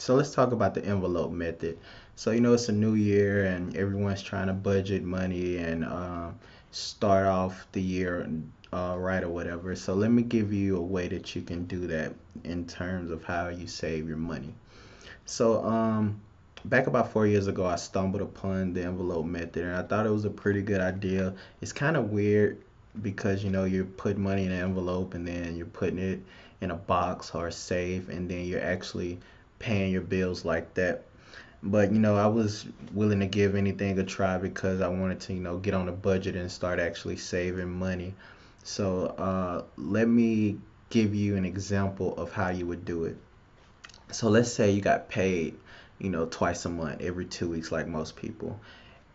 So let's talk about the envelope method. So it's a new year and everyone's trying to budget money and start off the year right or whatever. So let me give you a way that you can do that in terms of how you save your money. So back about 4 years ago, I stumbled upon the envelope method and I thought it was a pretty good idea. It's kind of weird because you're putting money in an envelope and then you're putting it in a box or a safe and then you're actually paying your bills like that. But I was willing to give anything a try because I wanted to get on a budget and start actually saving money. So let me give you an example of how you would do it. So let's say you got paid twice a month, every 2 weeks, like most people,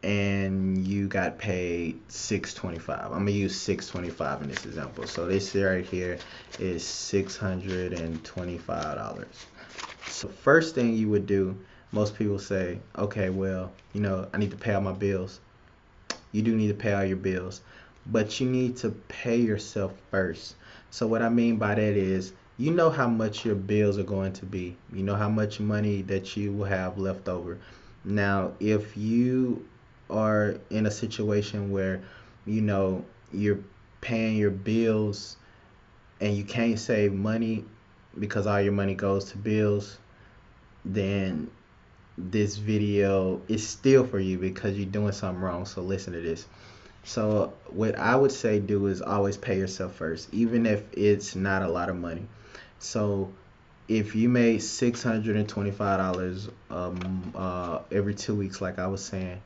and you got paid 625. I'm gonna use 625 in this example. So this right here is $625. So first thing you would do, most people say, okay, well, I need to pay all my bills. You do need to pay all your bills, but you need to pay yourself first. So what I mean by that is, how much your bills are going to be. You know how much money that you will have left over. Now, if you are in a situation where, you're paying your bills and you can't save money because all your money goes to bills, then this video is still for you because you're doing something wrong. So listen to this. So what I would say do is always pay yourself first, even if it's not a lot of money. So if you made $625 every 2 weeks, like I was saying,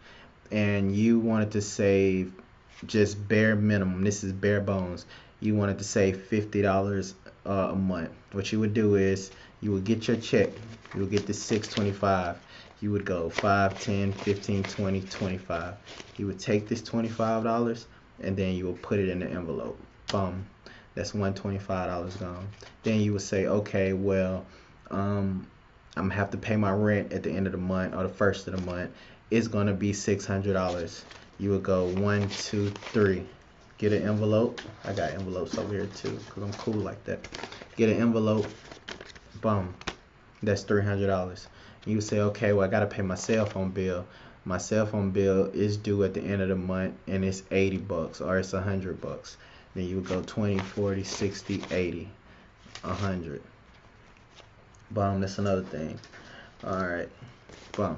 and you wanted to save just bare minimum, this is bare bones, you wanted to save $50 a month, what you would do is you would get your check, you would get the 625, you would go 5, 10, 15, 20, 25. You would take this $25 and then you would put it in the envelope. Boom. That's $125 gone. Then you would say, okay, well, I'm gonna have to pay my rent at the end of the month or the first of the month. It's gonna be $600. You would go 1, 2, 3. Get an envelope. I got envelopes over here too, cause I'm cool like that. Get an envelope. Boom. That's $300. You would say, okay, well, I gotta pay my cell phone bill. My cell phone bill is due at the end of the month and it's $80 or it's $100. Then you would go 20, 40, 60, 80, 100. Boom, that's another thing. Alright, boom.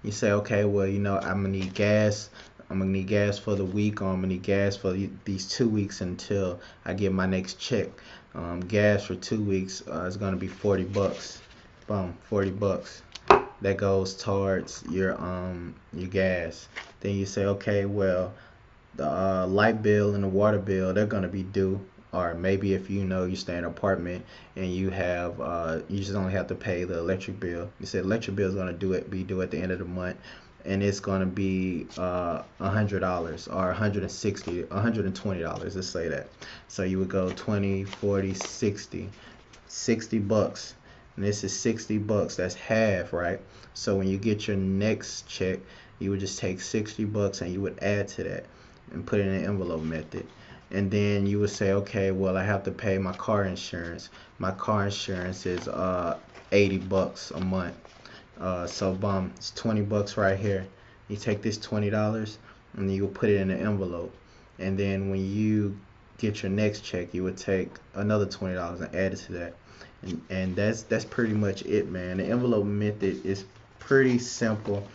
You say, okay, well, I'm gonna need gas. I'm gonna need gas for the week, or I'm gonna need gas for these 2 weeks until I get my next check. Gas for 2 weeks is gonna be $40. Boom, $40. That goes towards your gas. Then you say, okay, well, the light bill and the water bill, they're gonna be due. Or maybe if you stay in an apartment and you have you just only have to pay the electric bill. You say electric bill is gonna be due at the end of the month, and it's gonna be $100 or 160, $120. Let's say that. So you would go 20, 40, 60, $60. And this is $60. That's half, right? So when you get your next check, you would just take $60 and you would add to that and put it in an envelope method. And then you would say, okay, well, I have to pay my car insurance. My car insurance is $80 a month. So boom, it's $20 right here. You take this $20 and you will put it in an envelope. And then when you get your next check, you would take another $20 and add it to that. And that's pretty much it, man. The envelope method is pretty simple.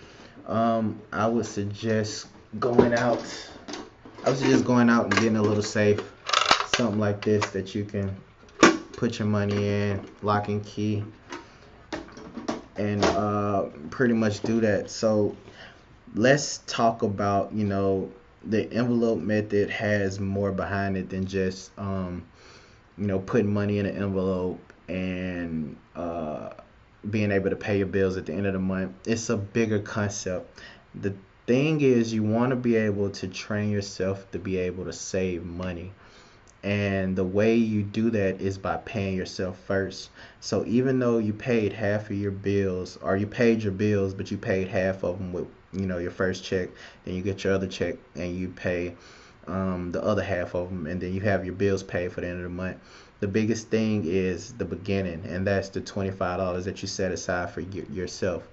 I would suggest going out. And getting a little safe, something like this that you can put your money in, lock and key, and pretty much do that. So let's talk about the envelope method has more behind it than just putting money in an envelope and being able to pay your bills at the end of the month. It's a bigger concept. The thing is, you want to be able to train yourself to be able to save money. And the way you do that is by paying yourself first. So even though you paid half of your bills, or you paid your bills, but you paid half of them with your first check, then you get your other check and you pay the other half of them, and then you have your bills paid for the end of the month. The biggest thing is the beginning, and that's the $25 that you set aside for yourself.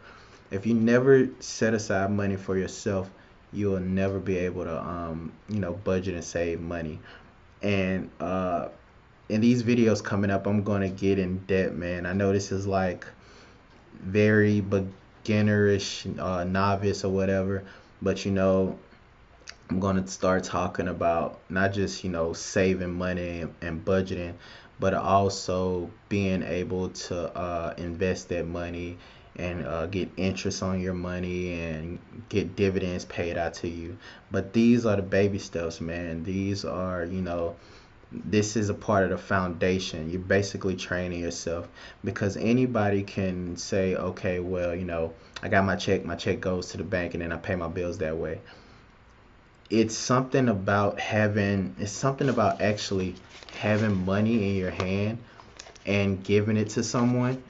If you never set aside money for yourself, you will never be able to budget and save money. And in these videos coming up, I'm going to get in depth, man. I know this is like very beginnerish, novice or whatever, but I'm going to start talking about not just saving money and budgeting, but also being able to invest that money and get interest on your money and get dividends paid out to you. But these are the baby steps, man. These are, this is a part of the foundation. You're basically training yourself, because anybody can say, okay, well, I got my check goes to the bank and then I pay my bills that way. It's something about actually having money in your hand and giving it to someone.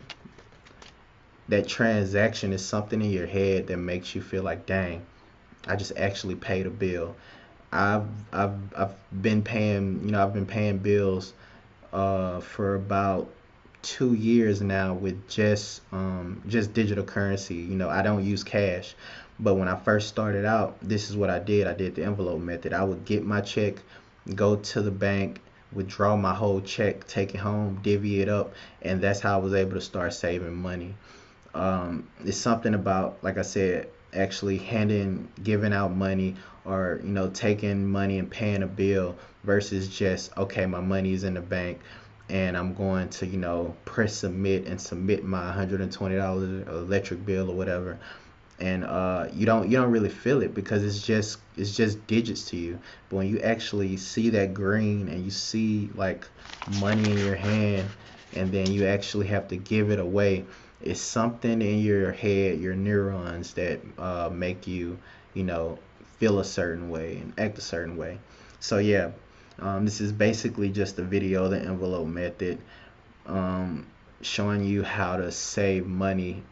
That transaction is something in your head that makes you feel like, dang, I just actually paid a bill. I've been paying bills for about 2 years now with just digital currency. I don't use cash. But when I first started out, this is what I did. I did the envelope method. I would get my check, go to the bank, withdraw my whole check, take it home, divvy it up, and that's how I was able to start saving money. It's something about, like I said, actually giving out money, or taking money and paying a bill, versus just, okay, my money is in the bank and I'm going to press submit and submit my $120 electric bill or whatever, and you don't really feel it because it's just digits to you. But when you actually see that green and you see like money in your hand, and then you actually have to give it away, it's something in your head, your neurons, that make you feel a certain way and act a certain way. So yeah, this is basically just a video, the envelope method, showing you how to save money.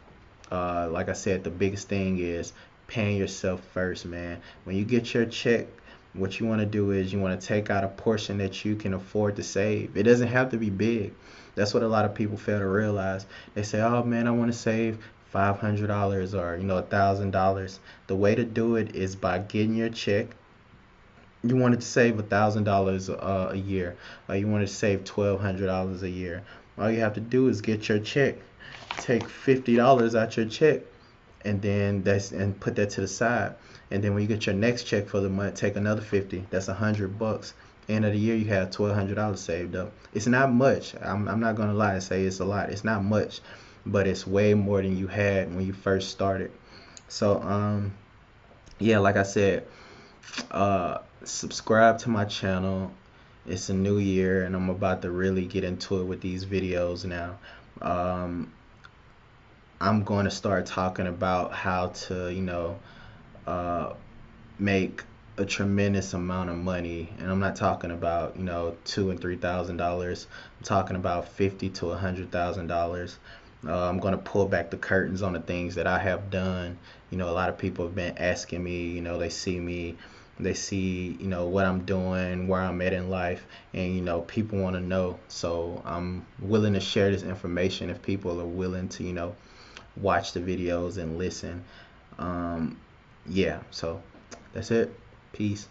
Like I said, the biggest thing is paying yourself first, man. When you get your check, what you want to do is you want to take out a portion that you can afford to save. It doesn't have to be big. That's what a lot of people fail to realize. They say, oh man, I want to save $500 or $1,000. The way to do it is by getting your check. You wanted to save $1,000 a year, or you wanted to save $1,200 a year. All you have to do is get your check, take $50 out your check, and then put that to the side. And then when you get your next check for the month, take another 50. That's $100. End of the year, you have $1,200 saved up. It's not much. I'm not gonna lie and say it's a lot. It's not much, but it's way more than you had when you first started. So yeah, like I said, subscribe to my channel. It's a new year and I'm about to really get into it with these videos now. I'm going to start talking about how to make a tremendous amount of money, and I'm not talking about $2,000 and $3,000. I'm talking about $50,000 to $100,000. I'm going to pull back the curtains on the things that I have done. A lot of people have been asking me. They see what I'm doing, where I'm at in life, and people want to know. So I'm willing to share this information if people are willing to watch the videos and listen. Yeah, so that's it. Peace.